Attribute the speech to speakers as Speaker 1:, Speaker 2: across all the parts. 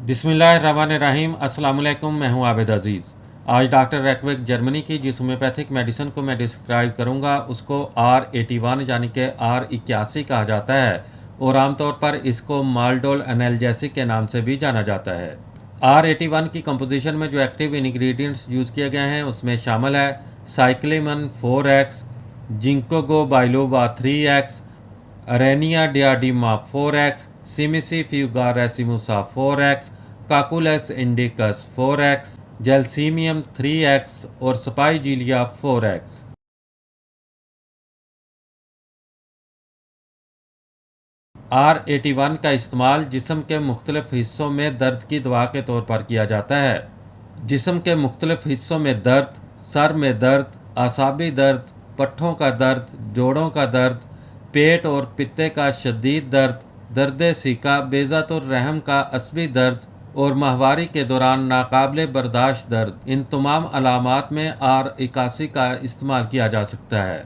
Speaker 1: बिस्मिल्लाहिर्रहमानिर्रहीम। अस्सलाम वालेकुम। मैं हूं आबिद अज़ीज़। आज डॉक्टर रेकविक जर्मनी की जिस होम्योपैथिक मेडिसिन को मैं डिस्क्राइब करूंगा उसको R81 यानी कि R81 कहा जाता है और आमतौर पर इसको माल्डोल एनाल्जेसिक के नाम से भी जाना जाता है। R81 की कंपोजिशन में जो एक्टिव इंग्रेडिएंट्स यूज़ किए गए हैं उसमें शामिल है cyclamen 4x, ginkgo biloba 3x, aranea diadema 4x, सिमिसी फ्यूगारेसिमुसा 4x, cocculus indicus 4x, gelsemium 3x और स्पाइजीलिया 4x। R81 का इस्तेमाल जिस्म के मुख्तलिफ हिस्सों में दर्द की दवा के तौर पर किया जाता है। जिस्म के मुख्तलिफ हिस्सों में दर्द, सर में दर्द, आसाबी दर्द, पट्ठों का दर्द, जोड़ों का दर्द, पेट और पित्ते का शदीद दर्द, दर्द सीका, बेज़ातुर रहम का असबी दर्द और माहवारी के दौरान नाकाबिले बर्दाश्त दर्द, इन तमाम अलामात में R81 का इस्तेमाल किया जा सकता है।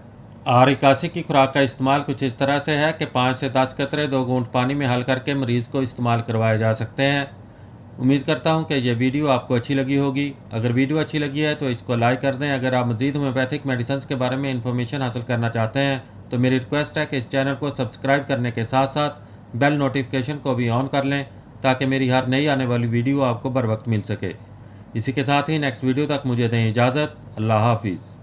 Speaker 1: R81 की खुराक का इस्तेमाल कुछ इस तरह से है कि 5 से 10 कतरे 2 घूंट पानी में हल करके मरीज़ को इस्तेमाल करवाए जा सकते हैं। उम्मीद करता हूं कि यह वीडियो आपको अच्छी लगी होगी। अगर वीडियो अच्छी लगी है तो इसको लाइक कर दें। अगर आप मज़ीद होम्योपैथिक मेडिसिन के बारे में इंफॉर्मेशन हासिल करना चाहते हैं तो मेरी रिक्वेस्ट है कि इस चैनल को सब्सक्राइब करने के साथ साथ बेल नोटिफिकेशन को भी ऑन कर लें ताकि मेरी हर नई आने वाली वीडियो आपको बर वक्त मिल सके। इसी के साथ ही नेक्स्ट वीडियो तक मुझे दें इजाज़त। अल्लाह हाफिज़।